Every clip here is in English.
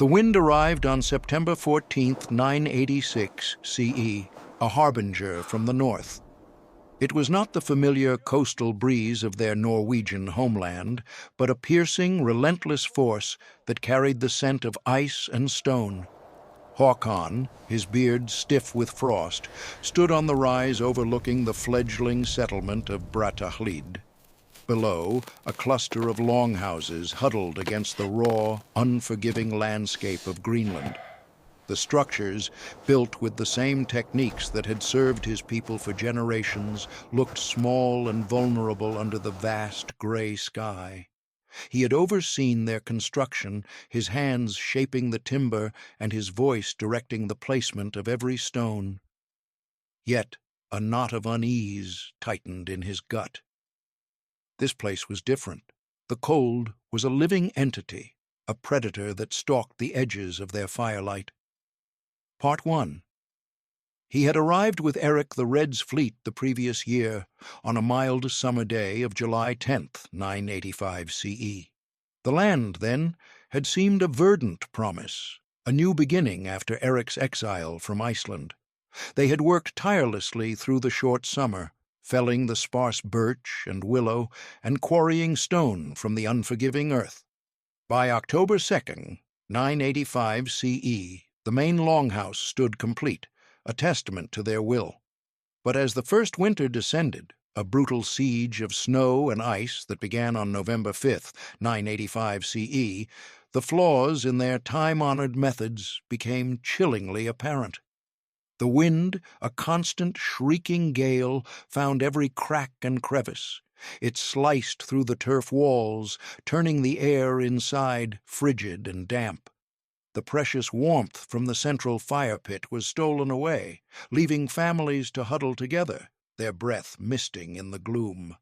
The wind arrived on September 14, 986 CE, a harbinger from the north. It was not the familiar coastal breeze of their Norwegian homeland, but a piercing, relentless force that carried the scent of ice and stone. Håkon, his beard stiff with frost, stood on the rise overlooking the fledgling settlement of Brattahlid. Below, a cluster of longhouses huddled against the raw, unforgiving landscape of Greenland. The structures, built with the same techniques that had served his people for generations, looked small and vulnerable under the vast gray sky. He had overseen their construction, his hands shaping the timber and his voice directing the placement of every stone. Yet a knot of unease tightened in his gut. This place was different. The cold was a living entity, a predator that stalked the edges of their firelight. Part 1. He had arrived with Eric the Red's fleet the previous year, on a mild summer day of July 10th, 985 CE. The land, then, had seemed a verdant promise, a new beginning after Eric's exile from Iceland. They had worked tirelessly through the short summer, felling the sparse birch and willow and quarrying stone from the unforgiving earth. By October 2nd, 985 CE, the main longhouse stood complete, a testament to their will. But as the first winter descended, a brutal siege of snow and ice that began on November 5th, 985 CE, the flaws in their time-honored methods became chillingly apparent. The wind, a constant shrieking gale, found every crack and crevice. It sliced through the turf walls, turning the air inside frigid and damp. The precious warmth from the central fire pit was stolen away, leaving families to huddle together, their breath misting in the gloom.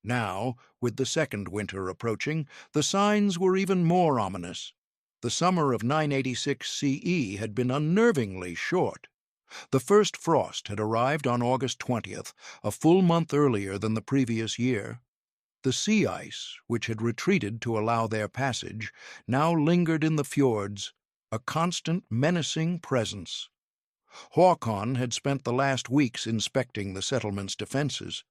Now, with the second winter approaching, the signs were even more ominous. The summer of 986 CE had been unnervingly short. The first frost had arrived on August 20th, a full month earlier than the previous year. The sea ice, which had retreated to allow their passage, now lingered in the fjords, a constant, menacing presence. Håkon had spent the last weeks inspecting the settlement's defenses.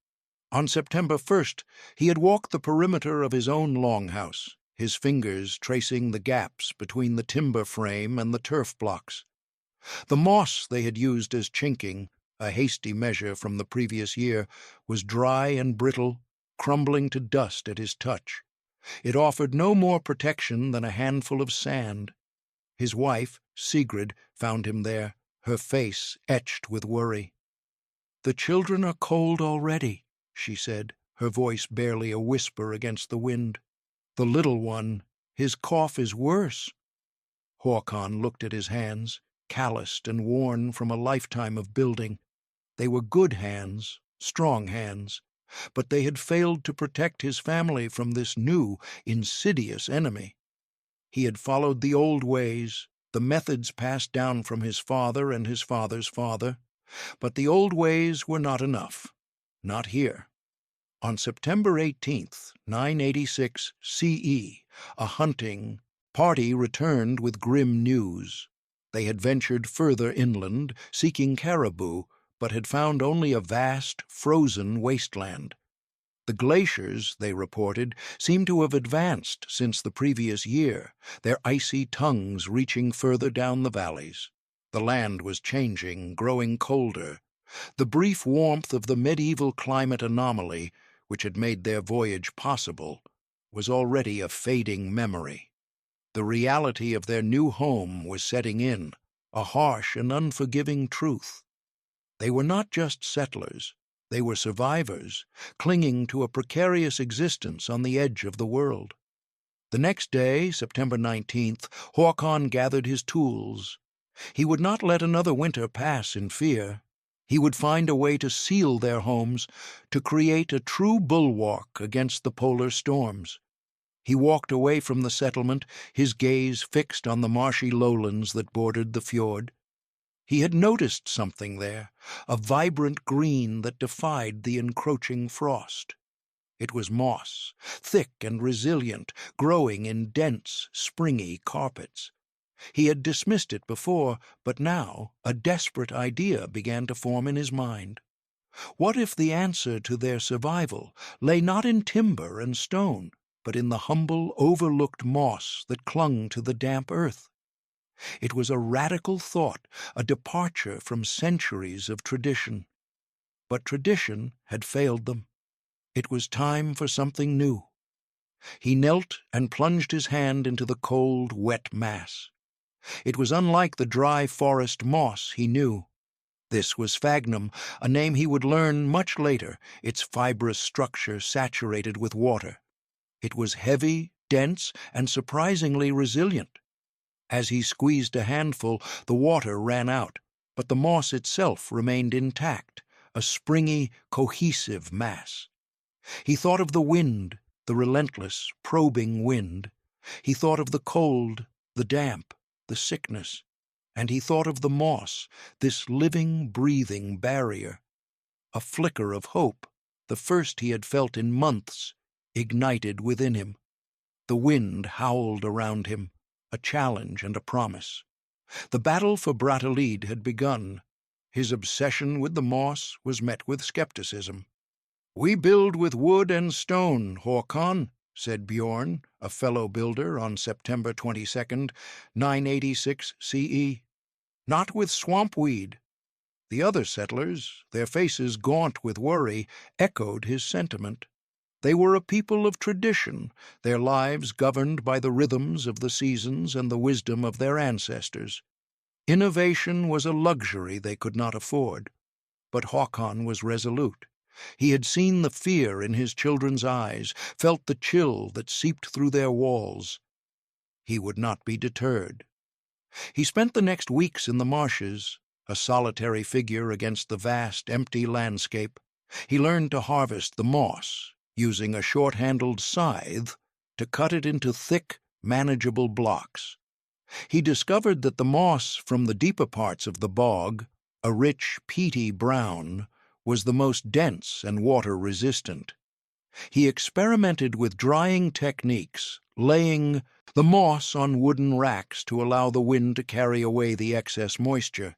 On September 1st, he had walked the perimeter of his own longhouse, his fingers tracing the gaps between the timber frame and the turf blocks. The moss they had used as chinking, a hasty measure from the previous year, was dry and brittle, crumbling to dust at his touch. It offered no more protection than a handful of sand. His wife, Sigrid, found him there, her face etched with worry. "The children are cold already," she said, her voice barely a whisper against the wind. "The little one, his cough is worse." Håkon looked at his hands, calloused and worn from a lifetime of building. They were good hands, strong hands, but they had failed to protect his family from this new, insidious enemy. He had followed the old ways, the methods passed down from his father and his father's father, but the old ways were not enough. Not here. On September 18th, 986 CE, a hunting party returned with grim news. They had ventured further inland, seeking caribou, but had found only a vast, frozen wasteland. The glaciers, they reported, seemed to have advanced since the previous year, their icy tongues reaching further down the valleys. The land was changing, growing colder. The brief warmth of the medieval climate anomaly, which had made their voyage possible, was already a fading memory. The reality of their new home was setting in, a harsh and unforgiving truth. They were not just settlers. They were survivors, clinging to a precarious existence on the edge of the world. The next day, September 19th, Håkon gathered his tools. He would not let another winter pass in fear. He would find a way to seal their homes, to create a true bulwark against the polar storms. He walked away from the settlement, his gaze fixed on the marshy lowlands that bordered the fjord. He had noticed something there, a vibrant green that defied the encroaching frost. It was moss, thick and resilient, growing in dense, springy carpets. He had dismissed it before, but now a desperate idea began to form in his mind. What if the answer to their survival lay not in timber and stone, but in the humble, overlooked moss that clung to the damp earth? It was a radical thought, a departure from centuries of tradition. But tradition had failed them. It was time for something new. He knelt and plunged his hand into the cold, wet mass. It was unlike the dry forest moss he knew. This was sphagnum, a name he would learn much later, its fibrous structure saturated with water. It was heavy, dense, and surprisingly resilient. As he squeezed a handful, the water ran out, but the moss itself remained intact, a springy, cohesive mass. He thought of the wind, the relentless, probing wind. He thought of the cold, the damp, the sickness. And he thought of the moss, this living, breathing barrier. A flicker of hope, the first he had felt in months, ignited within him. The wind howled around him, a challenge and a promise. The battle for Brattahlid had begun. His obsession with the moss was met with skepticism. "We build with wood and stone, Håkon," said Bjorn, a fellow builder, on September 22nd, 986 CE. "Not with swampweed." The other settlers, their faces gaunt with worry, echoed his sentiment. They were a people of tradition, their lives governed by the rhythms of the seasons and the wisdom of their ancestors. Innovation was a luxury they could not afford. But Håkon was resolute. He had seen the fear in his children's eyes, felt the chill that seeped through their walls. He would not be deterred. He spent the next weeks in the marshes, a solitary figure against the vast, empty landscape. He learned to harvest the moss, using a short-handled scythe to cut it into thick, manageable blocks. He discovered that the moss from the deeper parts of the bog, a rich, peaty brown, was the most dense and water-resistant. He experimented with drying techniques, laying the moss on wooden racks to allow the wind to carry away the excess moisture.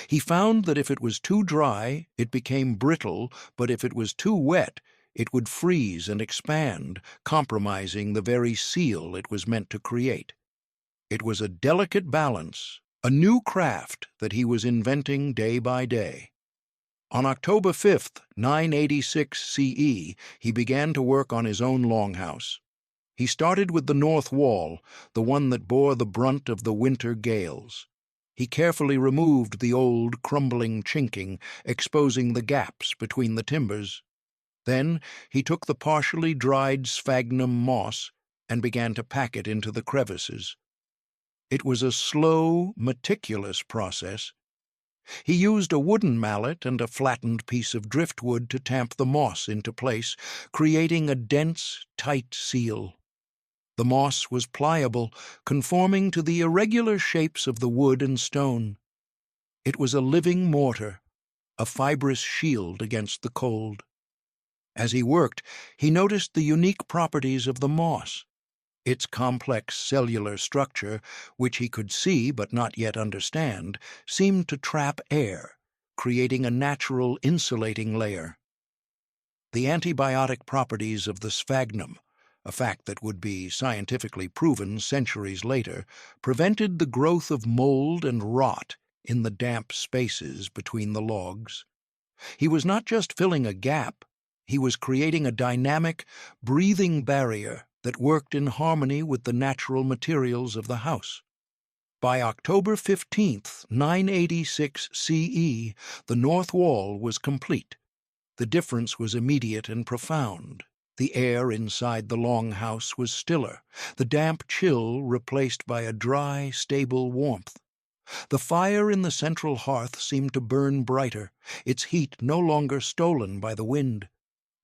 He found that if it was too dry, it became brittle, but if it was too wet, it would freeze and expand, compromising the very seal it was meant to create. It was a delicate balance, a new craft that he was inventing day by day. On October 5th, 986 CE, he began to work on his own longhouse. He started with the north wall, the one that bore the brunt of the winter gales. He carefully removed the old, crumbling chinking, exposing the gaps between the timbers. Then he took the partially dried sphagnum moss and began to pack it into the crevices. It was a slow, meticulous process. He used a wooden mallet and a flattened piece of driftwood to tamp the moss into place, creating a dense, tight seal. The moss was pliable, conforming to the irregular shapes of the wood and stone. It was a living mortar, a fibrous shield against the cold. As he worked, he noticed the unique properties of the moss. Its complex cellular structure, which he could see but not yet understand, seemed to trap air, creating a natural insulating layer. The antibiotic properties of the sphagnum, a fact that would be scientifically proven centuries later, prevented the growth of mold and rot in the damp spaces between the logs. He was not just filling a gap, he was creating a dynamic, breathing barrier that worked in harmony with the natural materials of the house. By October 15th, 986 CE, the north wall was complete. The difference was immediate and profound. The air inside the longhouse was stiller, the damp chill replaced by a dry, stable warmth. The fire in the central hearth seemed to burn brighter, its heat no longer stolen by the wind.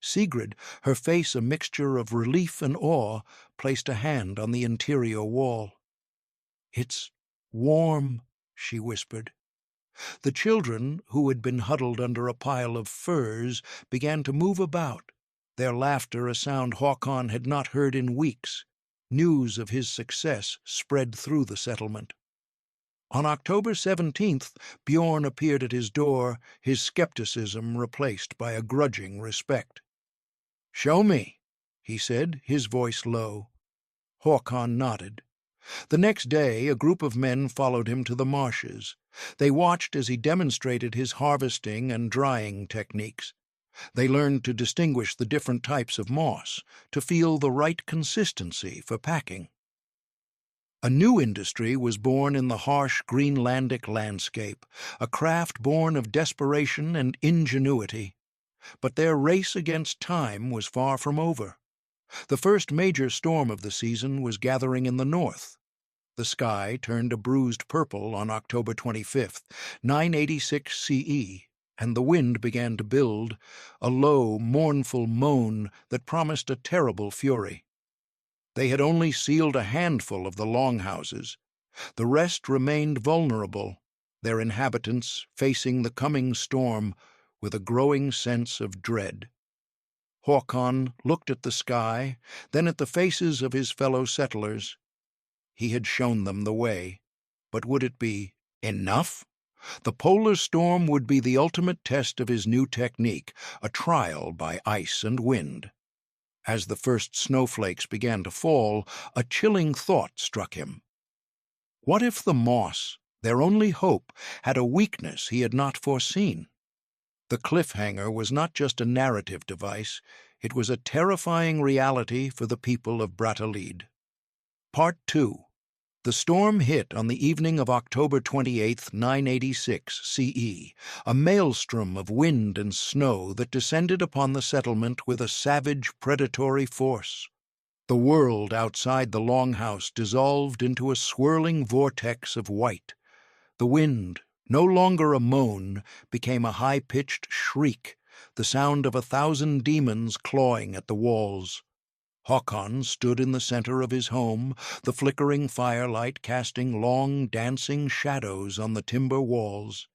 Sigrid, her face a mixture of relief and awe, placed a hand on the interior wall. "It's warm," she whispered. The children, who had been huddled under a pile of furs, began to move about, their laughter a sound Håkon had not heard in weeks. News of his success spread through the settlement. On October 17th, Bjorn appeared at his door, his skepticism replaced by a grudging respect. "Show me," he said, his voice low. Håkon nodded. The next day, a group of men followed him to the marshes. They watched as he demonstrated his harvesting and drying techniques. They learned to distinguish the different types of moss, to feel the right consistency for packing. A new industry was born in the harsh Greenlandic landscape, a craft born of desperation and ingenuity. But their race against time was far from over. The first major storm of the season was gathering in the north. The sky turned a bruised purple on October 25th, 986 CE, and the wind began to build, a low, mournful moan that promised a terrible fury. They had only sealed a handful of the longhouses. The rest remained vulnerable, their inhabitants facing the coming storm with a growing sense of dread. Håkon looked at the sky, then at the faces of his fellow settlers. He had shown them the way, but would it be enough? The polar storm would be the ultimate test of his new technique, a trial by ice and wind. As the first snowflakes began to fall, a chilling thought struck him. What if the moss, their only hope, had a weakness he had not foreseen? The cliffhanger was not just a narrative device, it was a terrifying reality for the people of Brattahlid. Part 2. The storm hit on the evening of October 28, 986 CE, a maelstrom of wind and snow that descended upon the settlement with a savage, predatory force. The world outside the longhouse dissolved into a swirling vortex of white. The wind, no longer a moan, became a high-pitched shriek, the sound of 1,000 demons clawing at the walls. Håkon stood in the center of his home, the flickering firelight casting long, dancing shadows on the timber walls.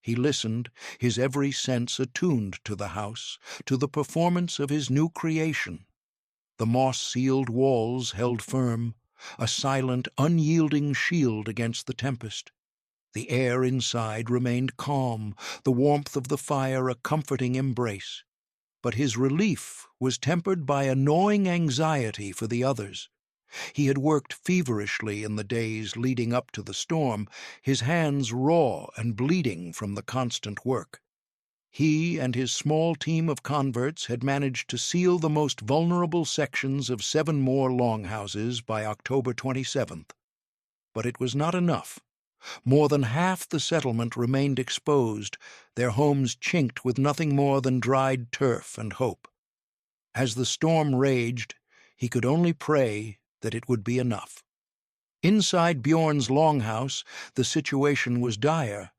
He listened, his every sense attuned to the house, to the performance of his new creation. The moss-sealed walls held firm, a silent, unyielding shield against the tempest. The air inside remained calm, the warmth of the fire a comforting embrace. But his relief was tempered by a gnawing anxiety for the others. He had worked feverishly in the days leading up to the storm, his hands raw and bleeding from the constant work. He and his small team of converts had managed to seal the most vulnerable sections of 7 more longhouses by October 27th. But it was not enough. More than half the settlement remained exposed, their homes chinked with nothing more than dried turf and hope. As the storm raged, he could only pray that it would be enough. Inside Bjorn's longhouse, the situation was dire.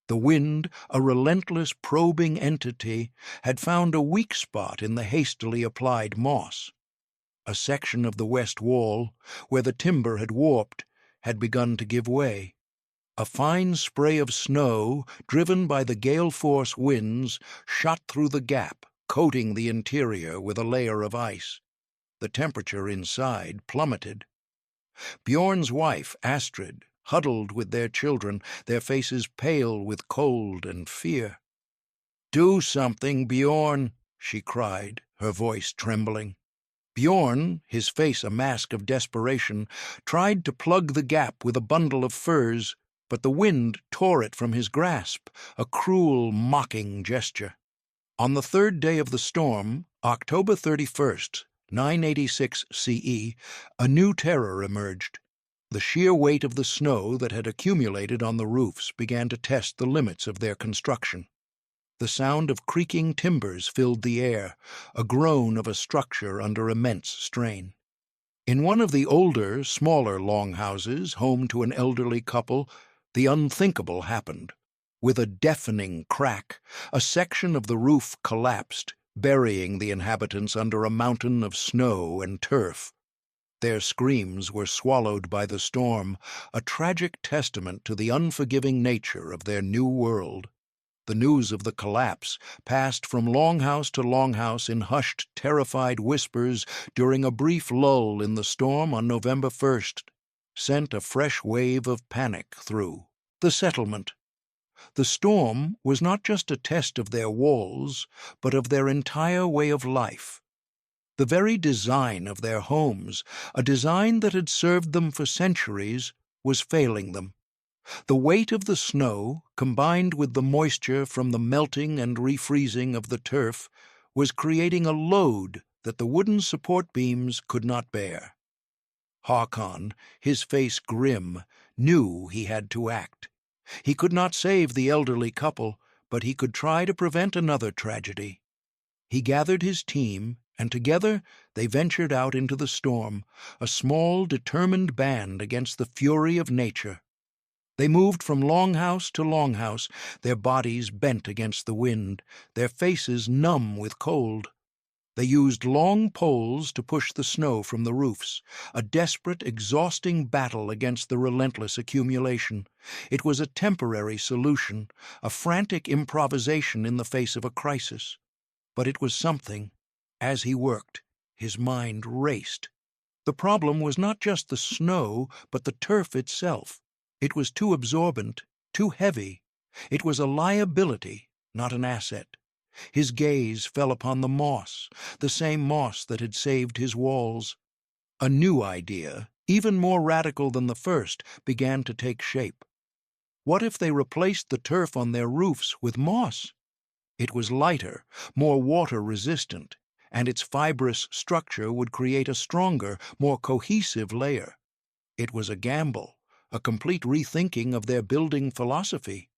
The wind, a relentless probing entity, had found a weak spot in the hastily applied moss. A section of the west wall, where the timber had warped, had begun to give way. A fine spray of snow, driven by the gale-force winds, shot through the gap, coating the interior with a layer of ice. The temperature inside plummeted. Bjorn's wife, Astrid, huddled with their children, their faces pale with cold and fear. "Do something, Bjorn," she cried, her voice trembling. Bjorn, his face a mask of desperation, tried to plug the gap with a bundle of furs, but the wind tore it from his grasp, a cruel, mocking gesture. On the 3rd day of the storm, October 31st, 986 CE, a new terror emerged. The sheer weight of the snow that had accumulated on the roofs began to test the limits of their construction. The sound of creaking timbers filled the air, a groan of a structure under immense strain. In one of the older, smaller longhouses, home to an elderly couple, the unthinkable happened. With a deafening crack, a section of the roof collapsed, burying the inhabitants under a mountain of snow and turf. Their screams were swallowed by the storm, a tragic testament to the unforgiving nature of their new world. The news of the collapse passed from longhouse to longhouse in hushed, terrified whispers during a brief lull in the storm on November 1st, sent a fresh wave of panic through. The settlement. The storm was not just a test of their walls, but of their entire way of life. The very design of their homes, a design that had served them for centuries, was failing them. The weight of the snow, combined with the moisture from the melting and refreezing of the turf, was creating a load that the wooden support beams could not bear. Hakon, his face grim, knew he had to act. He could not save the elderly couple, but he could try to prevent another tragedy. He gathered his team, and together they ventured out into the storm, a small, determined band against the fury of nature. They moved from longhouse to longhouse, their bodies bent against the wind, their faces numb with cold. They used long poles to push the snow from the roofs, a desperate, exhausting battle against the relentless accumulation. It was a temporary solution, a frantic improvisation in the face of a crisis. But it was something. As he worked, his mind raced. The problem was not just the snow, but the turf itself. It was too absorbent, too heavy. It was a liability, not an asset. His gaze fell upon the moss, the same moss that had saved his walls. A new idea, even more radical than the first, began to take shape. What if they replaced the turf on their roofs with moss? It was lighter, more water-resistant, and its fibrous structure would create a stronger, more cohesive layer. It was a gamble, a complete rethinking of their building philosophy.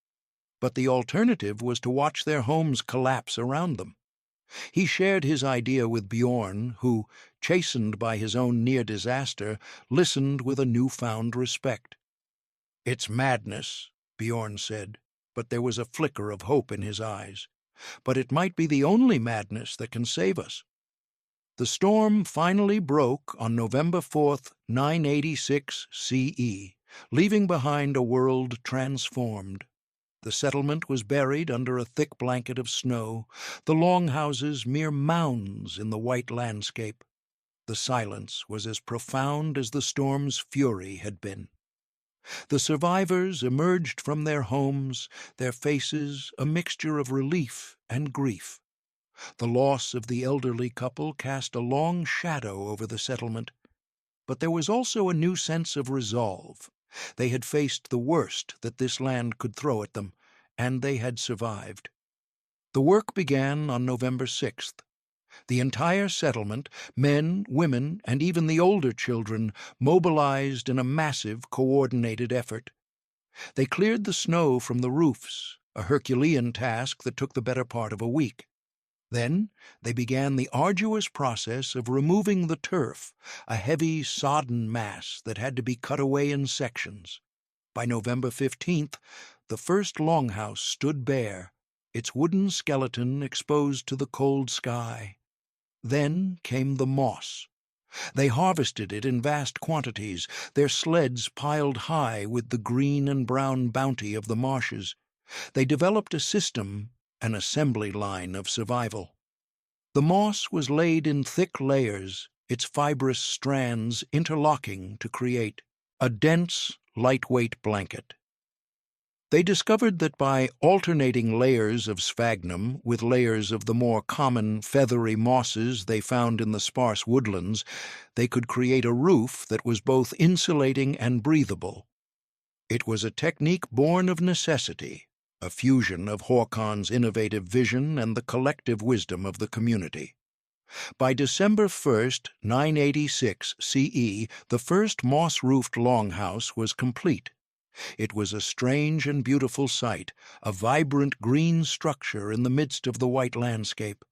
But the alternative was to watch their homes collapse around them. He shared his idea with Bjorn, who, chastened by his own near disaster, listened with a newfound respect. "It's madness," Bjorn said, but there was a flicker of hope in his eyes. "But it might be the only madness that can save us." The storm finally broke on November 4th, 986 CE, leaving behind a world transformed. The settlement was buried under a thick blanket of snow, the longhouses mere mounds in the white landscape. The silence was as profound as the storm's fury had been. The survivors emerged from their homes, their faces a mixture of relief and grief. The loss of the elderly couple cast a long shadow over the settlement, but there was also a new sense of resolve. They had faced the worst that this land could throw at them, and they had survived. The work began on November 6th. The entire settlement, men, women, and even the older children, mobilized in a massive, coordinated effort. They cleared the snow from the roofs, a Herculean task that took the better part of a week. Then they began the arduous process of removing the turf, a heavy, sodden mass that had to be cut away in sections. By November 15th, the first longhouse stood bare, its wooden skeleton exposed to the cold sky. Then came the moss. They harvested it in vast quantities, their sleds piled high with the green and brown bounty of the marshes. They developed a system, an assembly line of survival. The moss was laid in thick layers, its fibrous strands interlocking to create a dense, lightweight blanket. They discovered that by alternating layers of sphagnum with layers of the more common feathery mosses they found in the sparse woodlands, they could create a roof that was both insulating and breathable. It was a technique born of necessity, a fusion of Hakon's innovative vision and the collective wisdom of the community. By December 1st, 986 CE, the first moss-roofed longhouse was complete. It was a strange and beautiful sight, a vibrant green structure in the midst of the white landscape.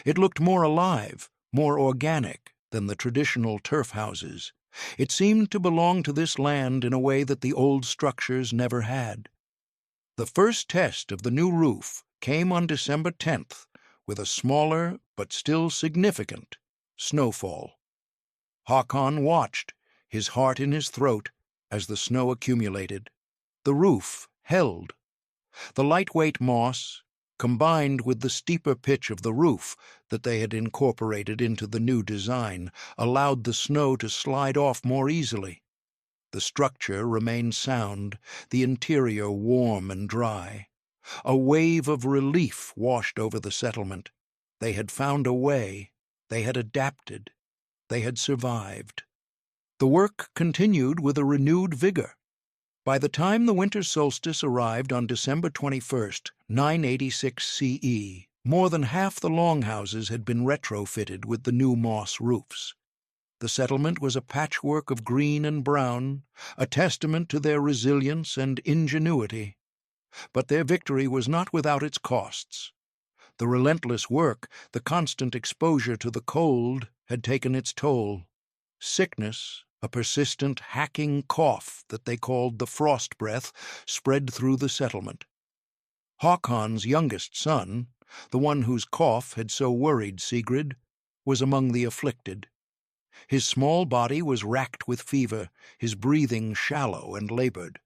It looked more alive, more organic than the traditional turf houses. It seemed to belong to this land in a way that the old structures never had. The first test of the new roof came on December 10th, with a smaller but still significant snowfall. Hakon watched, his heart in his throat, as the snow accumulated. The roof held. The lightweight moss, combined with the steeper pitch of the roof that they had incorporated into the new design, allowed the snow to slide off more easily. The structure remained sound, the interior warm and dry. A wave of relief washed over the settlement. They had found a way. They had adapted. They had survived. The work continued with a renewed vigor. By the time the winter solstice arrived on December 21st, 986 CE, more than half the longhouses had been retrofitted with the new moss roofs. The settlement was a patchwork of green and brown, a testament to their resilience and ingenuity. But their victory was not without its costs. The relentless work, the constant exposure to the cold, had taken its toll. Sickness, a persistent hacking cough that they called the frost breath, spread through the settlement. Haakon's youngest son, the one whose cough had so worried Sigrid, was among the afflicted. His small body was racked with fever, his breathing shallow and labored.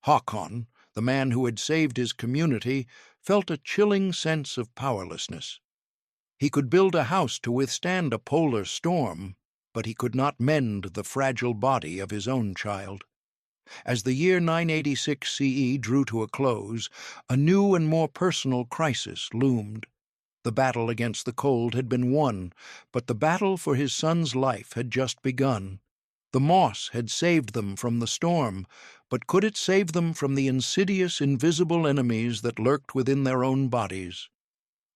Haakon, the man who had saved his community, felt a chilling sense of powerlessness. He could build a house to withstand a polar storm, but he could not mend the fragile body of his own child. As the year 986 CE drew to a close, a new and more personal crisis loomed. The battle against the cold had been won, but the battle for his son's life had just begun. The moss had saved them from the storm, but could it save them from the insidious, invisible enemies that lurked within their own bodies?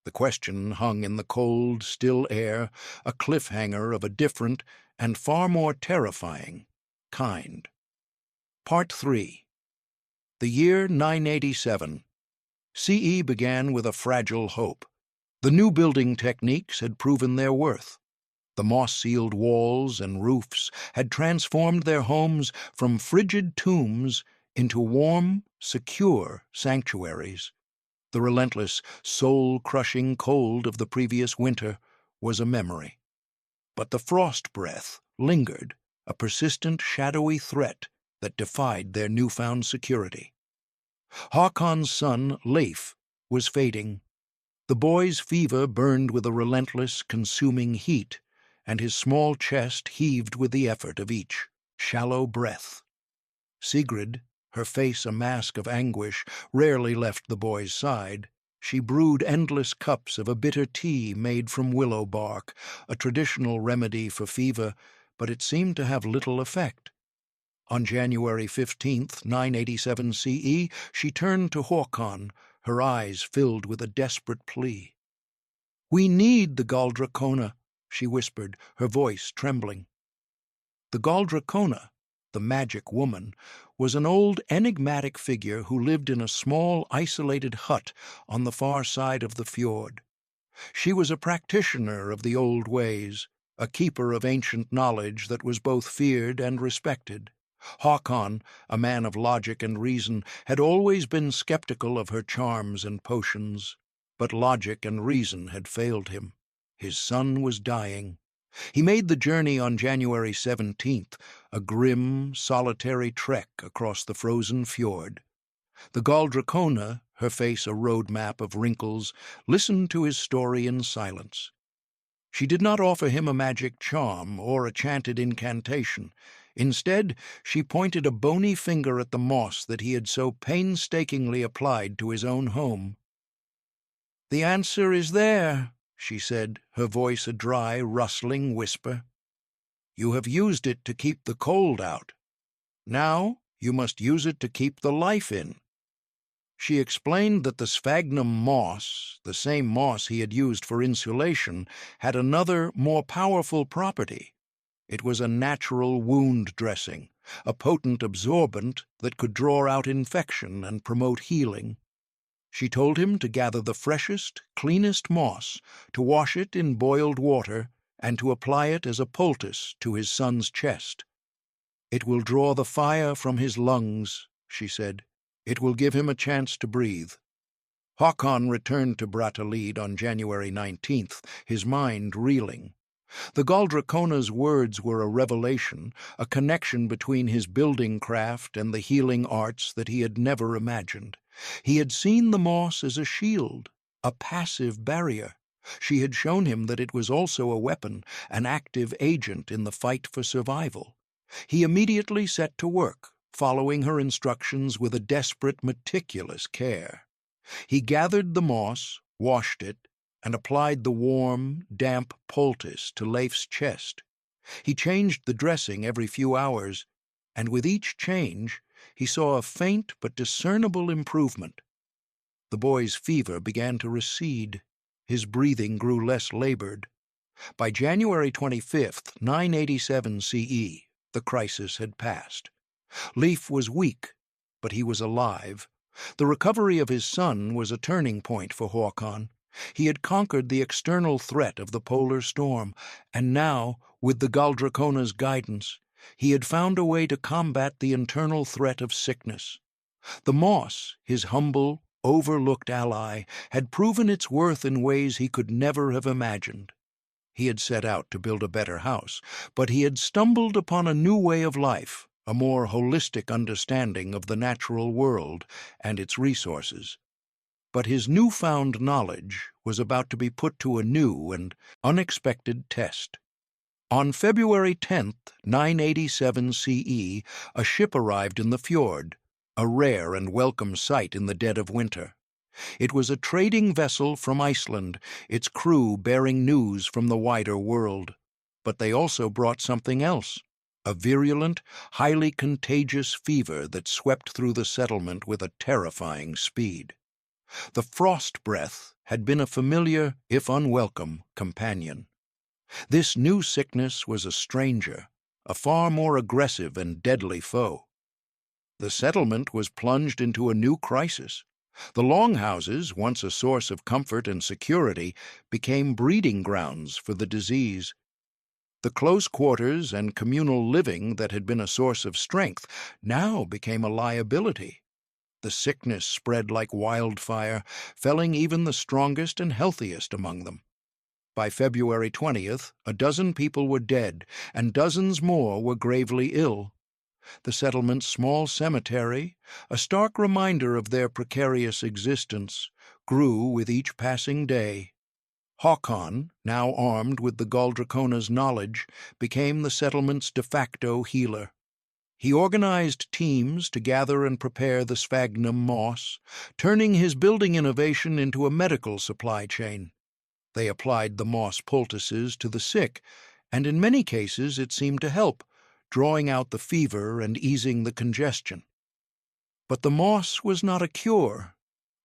The question hung in the cold, still air, a cliffhanger of a different and far more terrifying kind. Part 3. The year 987. CE began with a fragile hope. The new building techniques had proven their worth. The moss-sealed walls and roofs had transformed their homes from frigid tombs into warm, secure sanctuaries. The relentless, soul-crushing cold of the previous winter was a memory. But the frost breath lingered, a persistent, shadowy threat that defied their newfound security. Haakon's son, Leif, was fading. The boy's fever burned with a relentless, consuming heat, and his small chest heaved with the effort of each shallow breath. Sigrid, her face a mask of anguish, rarely left the boy's side. She brewed endless cups of a bitter tea made from willow bark, a traditional remedy for fever, but it seemed to have little effect. On January 15th, 987 CE, she turned to Haakon, her eyes filled with a desperate plea. "We need the Galdrakona," she whispered, her voice trembling. The Galdrakona, the magic woman, was an old enigmatic figure who lived in a small, isolated hut on the far side of the fjord. She was a practitioner of the old ways, a keeper of ancient knowledge that was both feared and respected. Haakon, a man of logic and reason, had always been skeptical of her charms and potions, but logic and reason had failed him. His son was dying. He made the journey on January 17th, a grim, solitary trek across the frozen fjord. The Galdrakona, her face a road map of wrinkles, listened to his story in silence. She did not offer him a magic charm or a chanted incantation. Instead, she pointed a bony finger at the moss that he had so painstakingly applied to his own home. "The answer is there," she said, her voice a dry, rustling whisper. "You have used it to keep the cold out. Now you must use it to keep the life in." She explained that the sphagnum moss, the same moss he had used for insulation, had another, more powerful property. It was a natural wound dressing, a potent absorbent that could draw out infection and promote healing. She told him to gather the freshest, cleanest moss, to wash it in boiled water, and to apply it as a poultice to his son's chest. "It will draw the fire from his lungs," she said. "It will give him a chance to breathe." Haakon returned to Brattahlid on January 19th, his mind reeling. The Galdrakona's words were a revelation, a connection between his building craft and the healing arts that he had never imagined. He had seen the moss as a shield, a passive barrier. She had shown him that it was also a weapon, an active agent in the fight for survival. He immediately set to work, following her instructions with a desperate, meticulous care. He gathered the moss, washed it, and applied the warm, damp poultice to Leif's chest. He changed the dressing every few hours, and with each change he saw a faint but discernible improvement. The boy's fever began to recede. His breathing grew less labored. By January 25th, 987 CE, the crisis had passed. Leif was weak, but he was alive. The recovery of his son was a turning point for Håkon. He had conquered the external threat of the polar storm, and now, with the Galdrakona's guidance, he had found a way to combat the internal threat of sickness. The moss, his humble, overlooked ally, had proven its worth in ways he could never have imagined. He had set out to build a better house, but he had stumbled upon a new way of life, a more holistic understanding of the natural world and its resources. But his newfound knowledge was about to be put to a new and unexpected test. On February 10th, 987 CE, a ship arrived in the fjord, a rare and welcome sight in the dead of winter. It was a trading vessel from Iceland, its crew bearing news from the wider world. But they also brought something else, a virulent, highly contagious fever that swept through the settlement with a terrifying speed. The frost breath had been a familiar, if unwelcome, companion. This new sickness was a stranger, a far more aggressive and deadly foe. The settlement was plunged into a new crisis. The longhouses, once a source of comfort and security, became breeding grounds for the disease. The close quarters and communal living that had been a source of strength now became a liability. The sickness spread like wildfire, felling even the strongest and healthiest among them. By February 20th, a dozen people were dead, and dozens more were gravely ill. The settlement's small cemetery, a stark reminder of their precarious existence, grew with each passing day. Håkon, now armed with the Galdrakona's knowledge, became the settlement's de facto healer. He organized teams to gather and prepare the sphagnum moss, turning his building innovation into a medical supply chain. They applied the moss poultices to the sick, and in many cases it seemed to help, drawing out the fever and easing the congestion. But the moss was not a cure.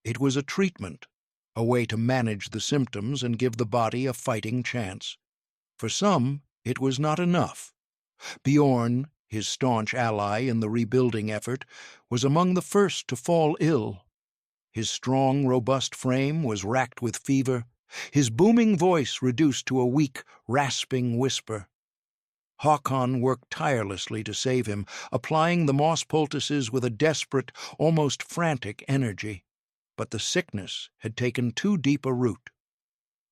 It was a treatment, a way to manage the symptoms and give the body a fighting chance. For some, it was not enough. Bjorn, his staunch ally in the rebuilding effort, was among the first to fall ill. His strong, robust frame was racked with fever, his booming voice reduced to a weak, rasping whisper. Håkon worked tirelessly to save him, applying the moss poultices with a desperate, almost frantic energy. But the sickness had taken too deep a root.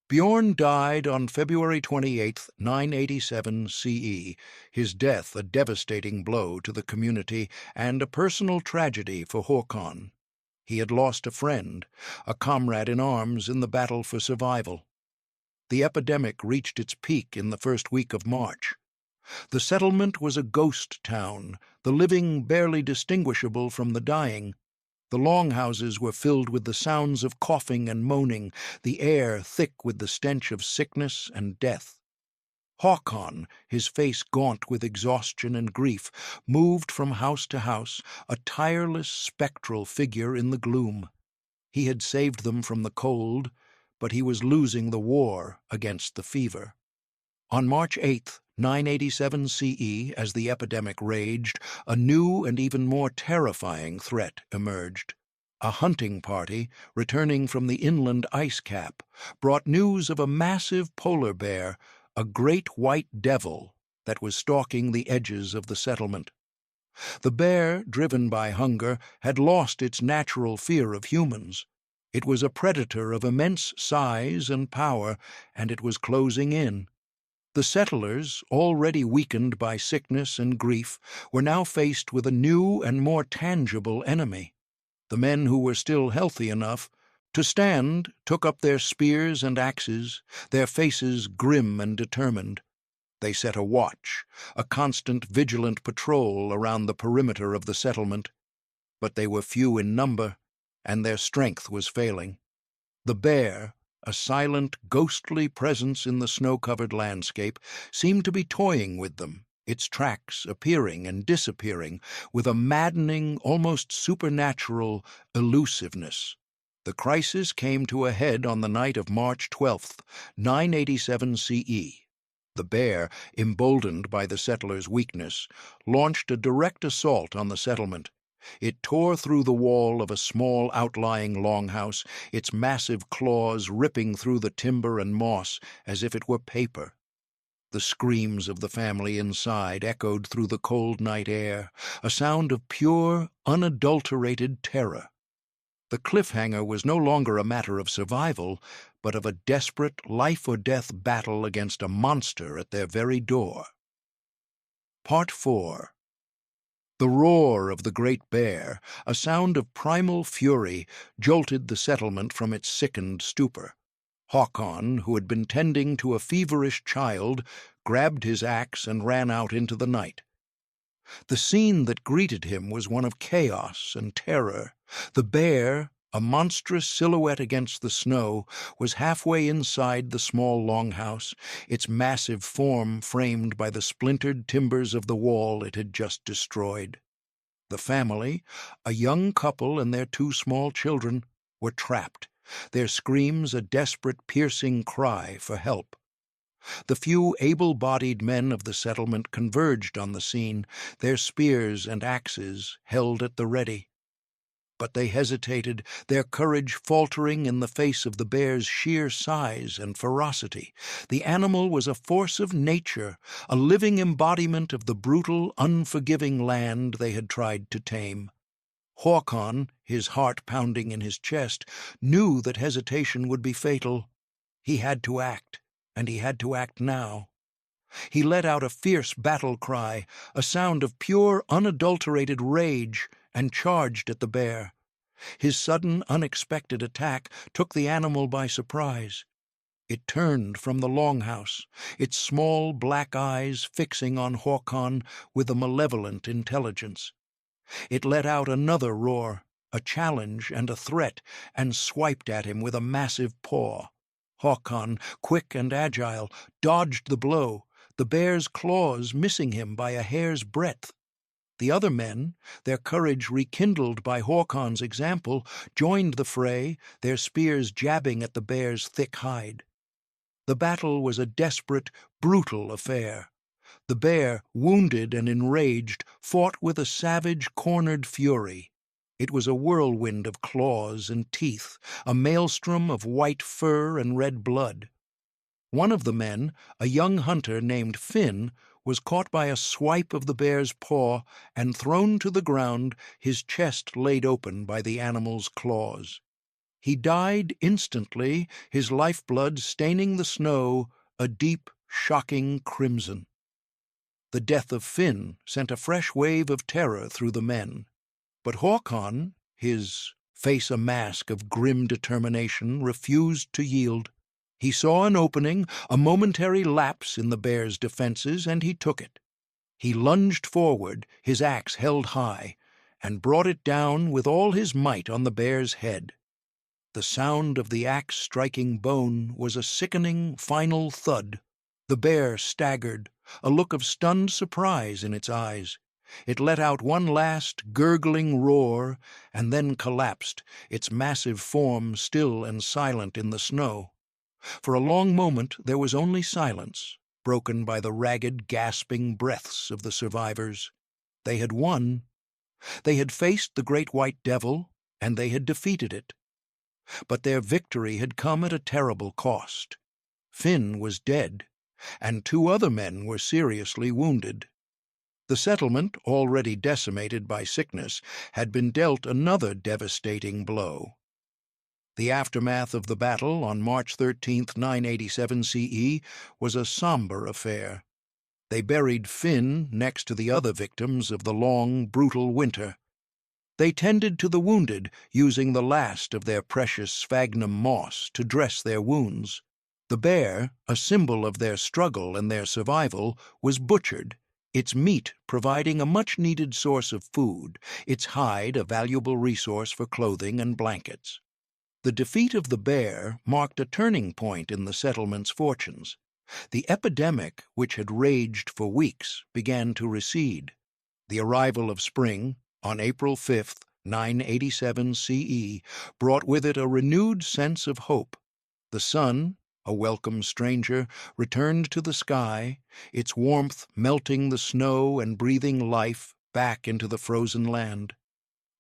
Bjorn died on February 28, 987 CE, his death a devastating blow to the community and a personal tragedy for Håkon. He had lost a friend, a comrade in arms in the battle for survival. The epidemic reached its peak in the first week of March. The settlement was a ghost town, the living barely distinguishable from the dying. The longhouses were filled with the sounds of coughing and moaning, the air thick with the stench of sickness and death. Håkon, his face gaunt with exhaustion and grief, moved from house to house, a tireless, spectral figure in the gloom. He had saved them from the cold, but he was losing the war against the fever. On March 8, 987 CE, as the epidemic raged, a new and even more terrifying threat emerged. A hunting party, returning from the inland ice cap, brought news of a massive polar bear, a great white devil, that was stalking the edges of the settlement. The bear, driven by hunger, had lost its natural fear of humans. It was a predator of immense size and power, and it was closing in. The settlers, already weakened by sickness and grief, were now faced with a new and more tangible enemy. The men who were still healthy enough to stand took up their spears and axes, their faces grim and determined. They set a watch, a constant vigilant patrol around the perimeter of the settlement, but they were few in number, and their strength was failing. The bear, a silent, ghostly presence in the snow-covered landscape, seemed to be toying with them, its tracks appearing and disappearing with a maddening, almost supernatural elusiveness. The crisis came to a head on the night of March 12th, 987 CE. The bear, emboldened by the settlers' weakness, launched a direct assault on the settlement. It tore through the wall of a small outlying longhouse, its massive claws ripping through the timber and moss as if it were paper. The screams of the family inside echoed through the cold night air, a sound of pure, unadulterated terror. The cliffhanger was no longer a matter of survival, but of a desperate, life-or-death battle against a monster at their very door. Part 4. The roar of the great bear, a sound of primal fury, jolted the settlement from its sickened stupor. Håkon, who had been tending to a feverish child, grabbed his axe and ran out into the night. The scene that greeted him was one of chaos and terror. The bear, a monstrous silhouette against the snow, was halfway inside the small longhouse, its massive form framed by the splintered timbers of the wall it had just destroyed. The family, a young couple and their 2 small children, were trapped, their screams a desperate, piercing cry for help. The few able-bodied men of the settlement converged on the scene, their spears and axes held at the ready. But they hesitated, their courage faltering in the face of the bear's sheer size and ferocity. The animal was a force of nature, a living embodiment of the brutal, unforgiving land they had tried to tame. Håkon, his heart pounding in his chest, knew that hesitation would be fatal. He had to act, and he had to act now. He let out a fierce battle cry, a sound of pure, unadulterated rage, and charged at the bear. His sudden, unexpected attack took the animal by surprise. It turned from the longhouse, its small black eyes fixing on Håkon with a malevolent intelligence. It let out another roar, a challenge and a threat, and swiped at him with a massive paw. Håkon, quick and agile, dodged the blow, the bear's claws missing him by a hair's breadth. The other men, their courage rekindled by Håkon's example, joined the fray, their spears jabbing at the bear's thick hide. The battle was a desperate, brutal affair. The bear, wounded and enraged, fought with a savage, cornered fury. It was a whirlwind of claws and teeth, a maelstrom of white fur and red blood. One of the men, a young hunter named Finn, was caught by a swipe of the bear's paw and thrown to the ground, his chest laid open by the animal's claws. He died instantly, his lifeblood staining the snow a deep, shocking crimson. The death of Finn sent a fresh wave of terror through the men. But Håkon, his face a mask of grim determination, refused to yield. He saw an opening, a momentary lapse in the bear's defenses, and he took it. He lunged forward, his axe held high, and brought it down with all his might on the bear's head. The sound of the axe striking bone was a sickening, final thud. The bear staggered, a look of stunned surprise in its eyes. It let out one last, gurgling roar, and then collapsed, its massive form still and silent in the snow. For a long moment there was only silence, broken by the ragged, gasping breaths of the survivors. They had won. They had faced the great white devil, and they had defeated it. But their victory had come at a terrible cost. Finn was dead, and 2 other men were seriously wounded. The settlement, already decimated by sickness, had been dealt another devastating blow. The aftermath of the battle on March 13, 987 CE, was a somber affair. They buried Finn next to the other victims of the long, brutal winter. They tended to the wounded, using the last of their precious sphagnum moss to dress their wounds. The bear, a symbol of their struggle and their survival, was butchered, its meat providing a much-needed source of food, its hide a valuable resource for clothing and blankets. The defeat of the bear marked a turning point in the settlement's fortunes. The epidemic, which had raged for weeks, began to recede. The arrival of spring, on April 5th, 987 CE, brought with it a renewed sense of hope. The sun, a welcome stranger, returned to the sky, its warmth melting the snow and breathing life back into the frozen land.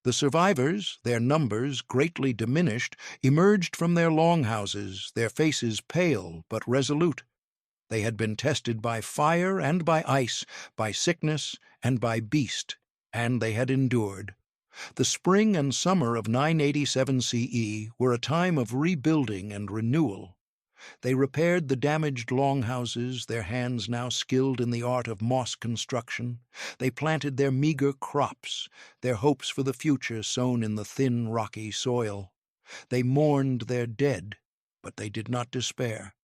The survivors, their numbers greatly diminished, emerged from their longhouses, their faces pale but resolute. They had been tested by fire and by ice, by sickness and by beast, and they had endured. The spring and summer of 987 CE were a time of rebuilding and renewal. They repaired the damaged longhouses, their hands now skilled in the art of moss construction. They planted their meager crops, their hopes for the future sown in the thin, rocky soil. They mourned their dead, but they did not despair.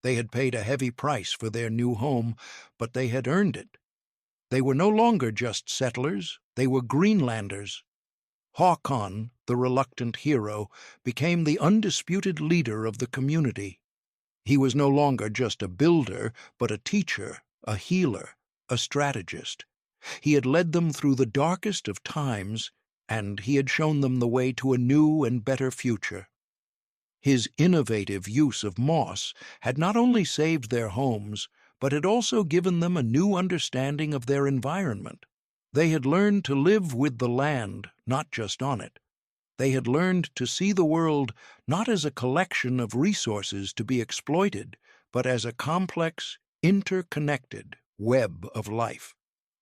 They had paid a heavy price for their new home, but they had earned it. They were no longer just settlers, they were Greenlanders. Håkon, the reluctant hero, became the undisputed leader of the community. He was no longer just a builder, but a teacher, a healer, a strategist. He had led them through the darkest of times, and he had shown them the way to a new and better future. His innovative use of moss had not only saved their homes, but had also given them a new understanding of their environment. They had learned to live with the land, not just on it. They had learned to see the world not as a collection of resources to be exploited, but as a complex, interconnected web of life.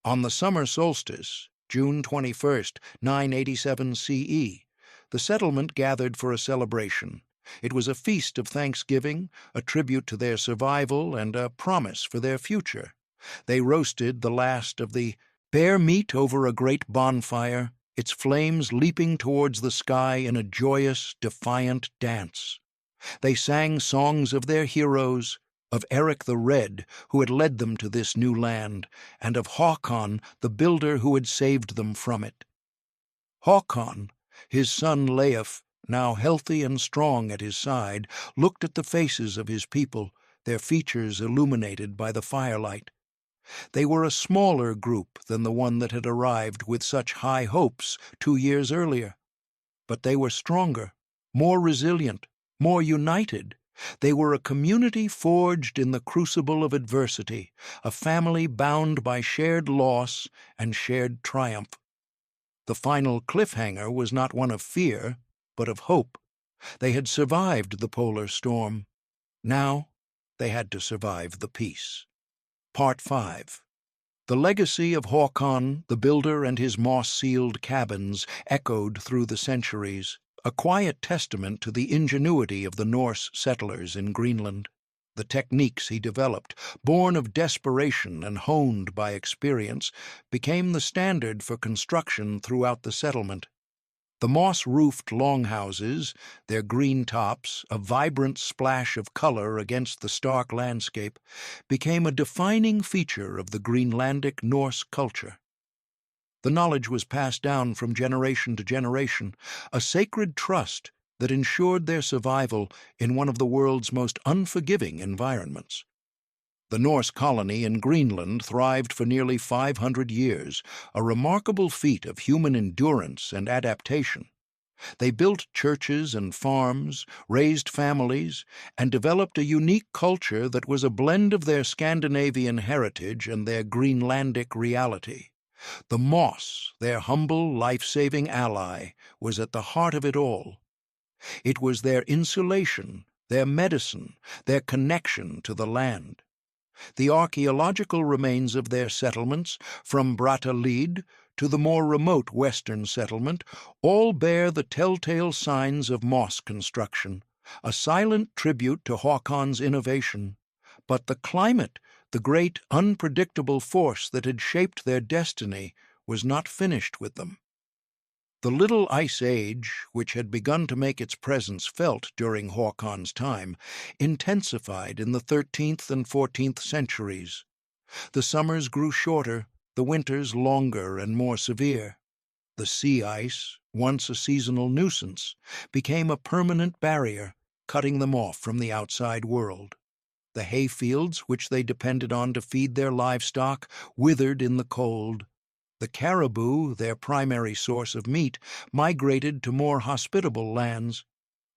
On the summer solstice, June 21st, 987 CE, the settlement gathered for a celebration. It was a feast of thanksgiving, a tribute to their survival, and a promise for their future. They roasted the last of the bear meat over a great bonfire, its flames leaping towards the sky in a joyous, defiant dance. They sang songs of their heroes, of Eric the Red, who had led them to this new land, and of Håkon, the builder who had saved them from it. Håkon, his son Leif, now healthy and strong at his side, looked at the faces of his people, their features illuminated by the firelight. They were a smaller group than the one that had arrived with such high hopes 2 years earlier. But they were stronger, more resilient, more united. They were a community forged in the crucible of adversity, a family bound by shared loss and shared triumph. The final cliffhanger was not one of fear, but of hope. They had survived the polar storm. Now they had to survive the peace. Part 5. The legacy of Håkon, the builder, and his moss-sealed cabins echoed through the centuries, a quiet testament to the ingenuity of the Norse settlers in Greenland. The techniques he developed, born of desperation and honed by experience, became the standard for construction throughout the settlement. The moss-roofed longhouses, their green tops, a vibrant splash of color against the stark landscape, became a defining feature of the Greenlandic Norse culture. The knowledge was passed down from generation to generation, a sacred trust that ensured their survival in one of the world's most unforgiving environments. The Norse colony in Greenland thrived for nearly 500 years, a remarkable feat of human endurance and adaptation. They built churches and farms, raised families, and developed a unique culture that was a blend of their Scandinavian heritage and their Greenlandic reality. The moss, their humble, life-saving ally, was at the heart of it all. It was their insulation, their medicine, their connection to the land. The archaeological remains of their settlements, from Brattahlid to the more remote western settlement, all bear the telltale signs of moss construction, a silent tribute to Håkon's innovation. But the climate, the great unpredictable force that had shaped their destiny, was not finished with them. The Little Ice Age, which had begun to make its presence felt during Haakon's time, intensified in the 13th and 14th centuries. The summers grew shorter, the winters longer and more severe. The sea ice, once a seasonal nuisance, became a permanent barrier, cutting them off from the outside world. The hayfields, which they depended on to feed their livestock, withered in the cold. The caribou, their primary source of meat, migrated to more hospitable lands.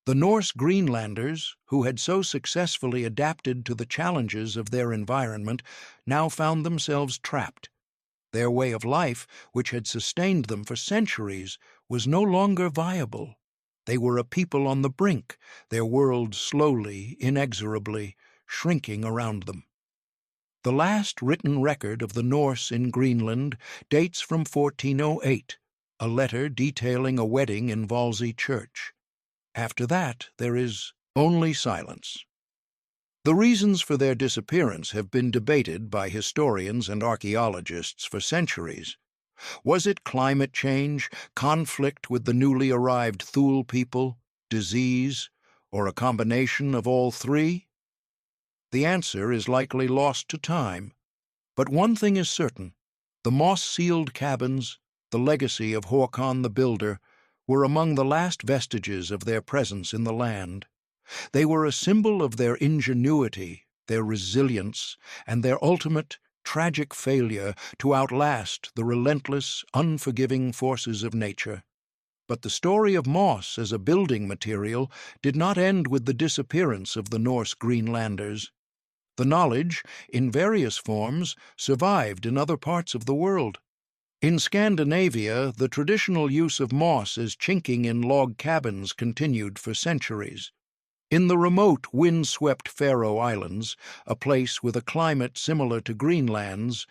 The Norse Greenlanders, who had so successfully adapted to the challenges of their environment, now found themselves trapped. Their way of life, which had sustained them for centuries, was no longer viable. They were a people on the brink, their world slowly, inexorably, shrinking around them. The last written record of the Norse in Greenland dates from 1408, a letter detailing a wedding in Valsey Church. After that, there is only silence. The reasons for their disappearance have been debated by historians and archaeologists for centuries. Was it climate change, conflict with the newly arrived Thule people, disease, or a combination of all three? The answer is likely lost to time. But one thing is certain: the moss-sealed cabins, the legacy of Haakon the Builder, were among the last vestiges of their presence in the land. They were a symbol of their ingenuity, their resilience, and their ultimate, tragic failure to outlast the relentless, unforgiving forces of nature. But the story of moss as a building material did not end with the disappearance of the Norse Greenlanders. The knowledge, in various forms, survived in other parts of the world. In Scandinavia, the traditional use of moss as chinking in log cabins continued for centuries. In the remote, wind-swept Faroe Islands, a place with a climate similar to Greenland's,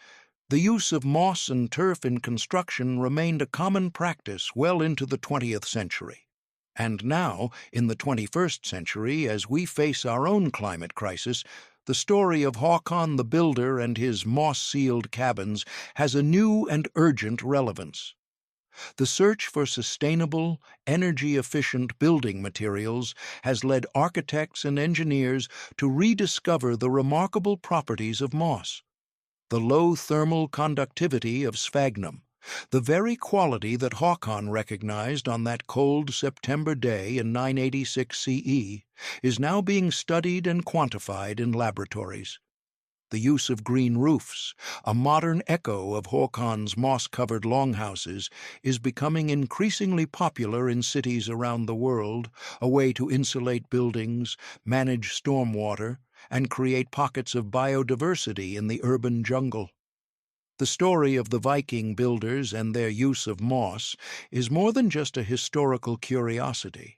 the use of moss and turf in construction remained a common practice well into the 20th century. And now, in the 21st century, as we face our own climate crisis, the story of Haakon the Builder and his moss-sealed cabins has a new and urgent relevance. The search for sustainable, energy-efficient building materials has led architects and engineers to rediscover the remarkable properties of moss. The low thermal conductivity of sphagnum, the very quality that Haakon recognized on that cold September day in 986 CE, is now being studied and quantified in laboratories. The use of green roofs, a modern echo of Haakon's moss-covered longhouses, is becoming increasingly popular in cities around the world, a way to insulate buildings, manage stormwater, and create pockets of biodiversity in the urban jungle. The story of the Viking builders and their use of moss is more than just a historical curiosity.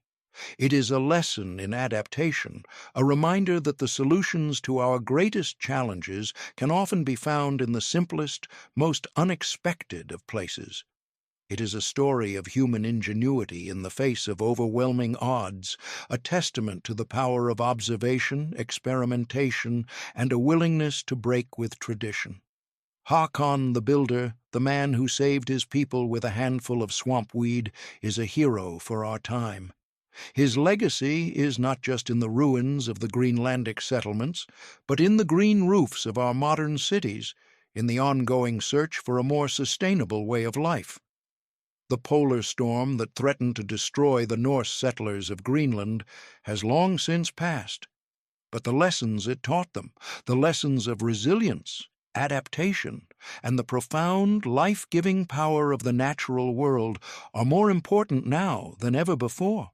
It is a lesson in adaptation, a reminder that the solutions to our greatest challenges can often be found in the simplest, most unexpected of places. It is a story of human ingenuity in the face of overwhelming odds, a testament to the power of observation, experimentation, and a willingness to break with tradition. Haakon the Builder, the man who saved his people with a handful of swampweed, is a hero for our time. His legacy is not just in the ruins of the Greenlandic settlements, but in the green roofs of our modern cities, in the ongoing search for a more sustainable way of life. The polar storm that threatened to destroy the Norse settlers of Greenland has long since passed. But the lessons it taught them, the lessons of resilience, adaptation, and the profound, life-giving power of the natural world are more important now than ever before.